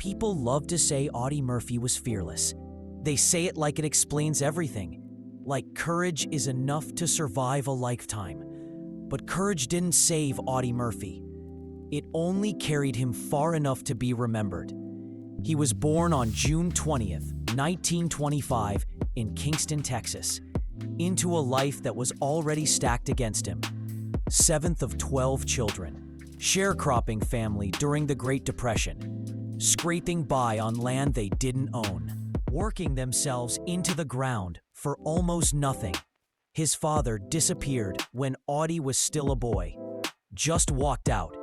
People love to say Audie Murphy was fearless. They say it like it explains everything, like courage is enough to survive a lifetime. But courage didn't save Audie Murphy. It only carried him far enough to be remembered. He was born on June 20th, 1925, in Kingston, Texas, into a life that was already stacked against him. Seventh of 12 children, sharecropping family during the Great Depression, scraping by on land they didn't own, working themselves into the ground for almost nothing. His father disappeared when Audie was still a boy. Just walked out.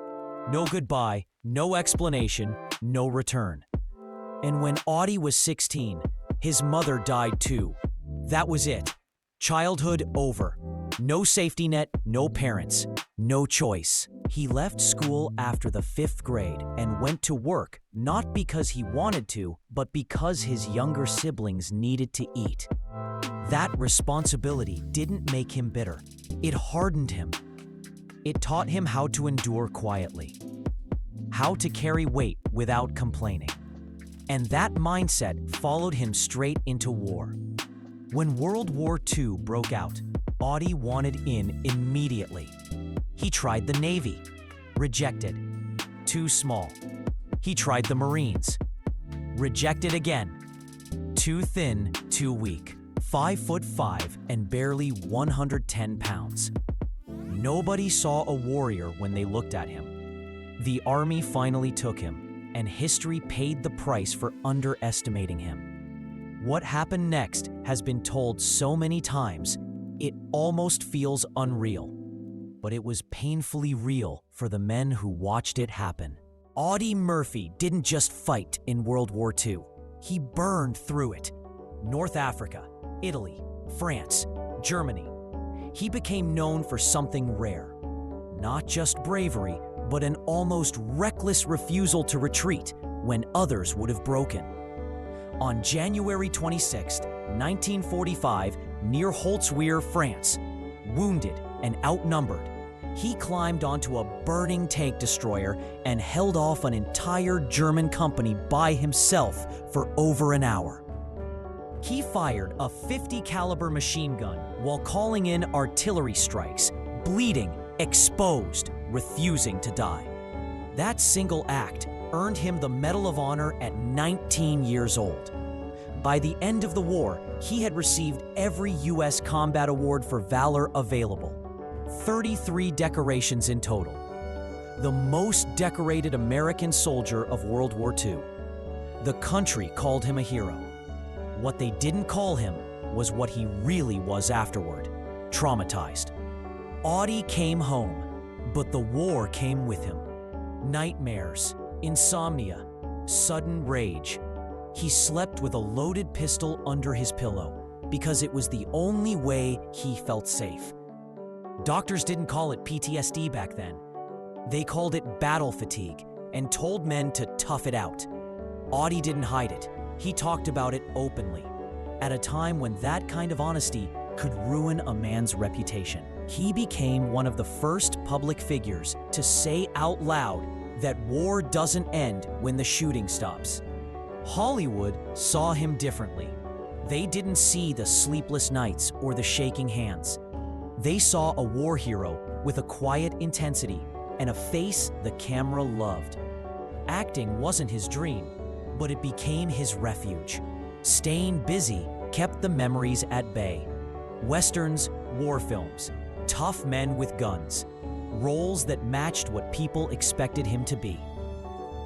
No goodbye, no explanation, no return. And when Audie was 16, his mother died too. That was it. Childhood over. No safety net, no parents, no choice. He left school after the 5th grade and went to work, not because he wanted to, but because his younger siblings needed to eat. That responsibility didn't make him bitter. It hardened him. It taught him how to endure quietly, how to carry weight without complaining. And that mindset followed him straight into war. When World War II broke out, Audie wanted in immediately. He tried the Navy. Rejected. Too small. He tried the Marines. Rejected again. Too thin, too weak. 5'5" and barely 110 pounds. Nobody saw a warrior when they looked at him. The Army finally took him, and history paid the price for underestimating him. What happened next has been told so many times, it almost feels unreal. But it was painfully real for the men who watched it happen. Audie Murphy didn't just fight in World War II. He burned through it. North Africa, Italy, France, Germany. He became known for something rare. Not just bravery, but an almost reckless refusal to retreat when others would have broken. On January 26, 1945, near Holtzwihr, France, wounded and outnumbered, he climbed onto a burning tank destroyer and held off an entire German company by himself for over an hour. He fired a .50 caliber machine gun while calling in artillery strikes, bleeding, exposed, refusing to die. That single act earned him the Medal of Honor at 19 years old. By the end of the war, he had received every U.S. combat award for valor available, 33 decorations in total. The most decorated American soldier of World War II. The country called him a hero. What they didn't call him was what he really was afterward, traumatized. Audie came home, but the war came with him. Nightmares, insomnia, sudden rage. He slept with a loaded pistol under his pillow because it was the only way he felt safe. Doctors didn't call it PTSD back then. They called it battle fatigue and told men to tough it out. Audie didn't hide it. He talked about it openly, at a time when that kind of honesty could ruin a man's reputation. He became one of the first public figures to say out loud that war doesn't end when the shooting stops. Hollywood saw him differently. They didn't see the sleepless nights or the shaking hands. They saw a war hero with a quiet intensity and a face the camera loved. Acting wasn't his dream, but it became his refuge. Staying busy kept the memories at bay. Westerns, war films, tough men with guns, roles that matched what people expected him to be.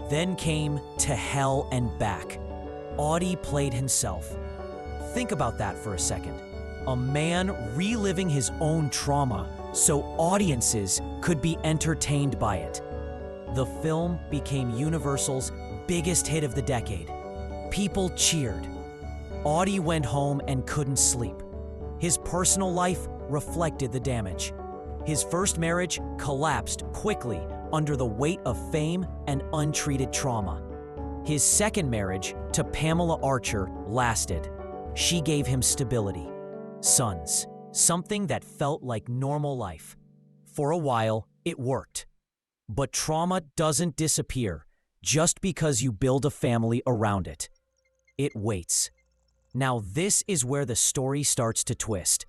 Then came To Hell and Back. Audie played himself. Think about that for a second. A man reliving his own trauma so audiences could be entertained by it. The film became Universal's biggest hit of the decade. People cheered. Audie went home and couldn't sleep. His personal life reflected the damage. His first marriage collapsed quickly under the weight of fame and untreated trauma. His second marriage to Pamela Archer lasted. She gave him stability. Sons, something that felt like normal life. For a while, it worked. But trauma doesn't disappear. just because you build a family around it. It waits. Now this is where the story starts to twist,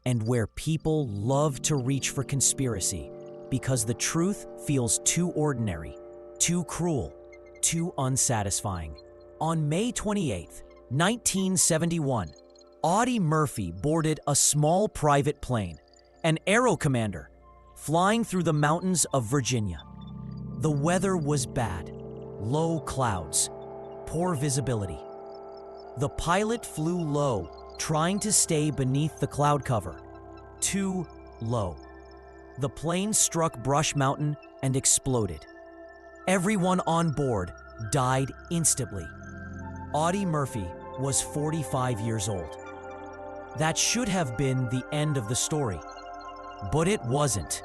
and where people love to reach for conspiracy because the truth feels too ordinary, too cruel, too unsatisfying. On May 28, 1971, Audie Murphy boarded a small private plane, an Aero Commander, flying through the mountains of Virginia. The weather was bad, low clouds, poor visibility. The pilot flew low, trying to stay beneath the cloud cover. Too low. The plane struck Brush Mountain and exploded. Everyone on board died instantly. Audie Murphy was 45 years old. That should have been the end of the story, but it wasn't.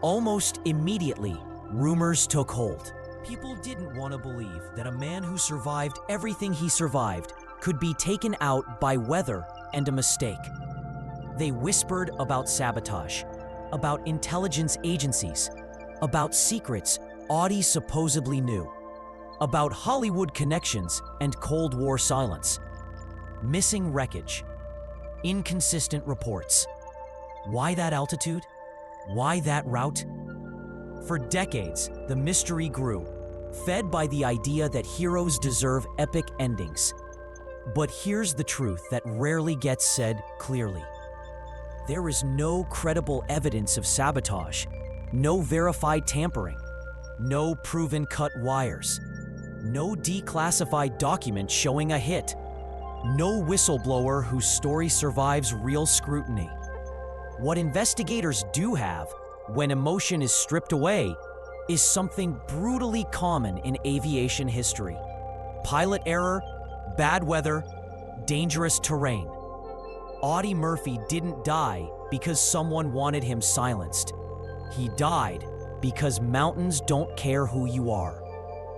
Almost immediately, rumors took hold. People didn't want to believe that a man who survived everything he survived could be taken out by weather and a mistake. They whispered about sabotage, about intelligence agencies, about secrets Audie supposedly knew, about Hollywood connections and Cold War silence, missing wreckage, inconsistent reports. Why that altitude? Why that route? For decades, the mystery grew, fed by the idea that heroes deserve epic endings. But here's the truth that rarely gets said clearly. There is no credible evidence of sabotage, no verified tampering, no proven cut wires, no declassified document showing a hit, no whistleblower whose story survives real scrutiny. What investigators do have, when emotion is stripped away, is something brutally common in aviation history. Pilot error, bad weather, dangerous terrain. Audie Murphy didn't die because someone wanted him silenced. He died because mountains don't care who you are.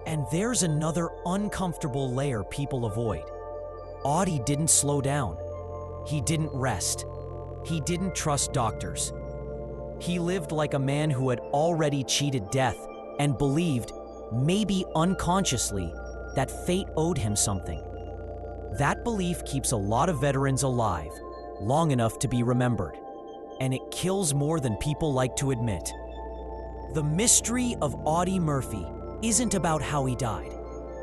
And there's another uncomfortable layer people avoid. Audie didn't slow down. He didn't rest. He didn't trust doctors. He lived like a man who had already cheated death and believed, maybe unconsciously, that fate owed him something. That belief keeps a lot of veterans alive, long enough to be remembered, and it kills more than people like to admit. The mystery of Audie Murphy isn't about how he died.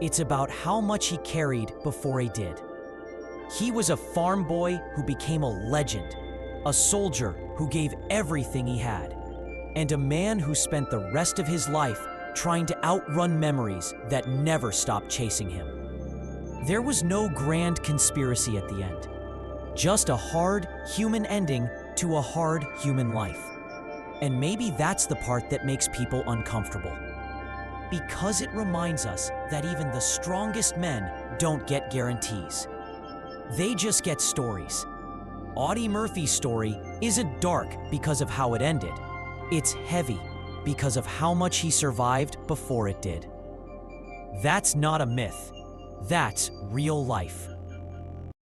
It's about how much he carried before he did. He was a farm boy who became a legend, a soldier who gave everything he had, and a man who spent the rest of his life trying to outrun memories that never stopped chasing him. There was no grand conspiracy at the end, just a hard human ending to a hard human life. And maybe that's the part that makes people uncomfortable, because it reminds us that even the strongest men don't get guarantees. They just get stories. Audie Murphy's story isn't dark because of how it ended. It's heavy because of how much he survived before it did. That's not a myth. That's real life.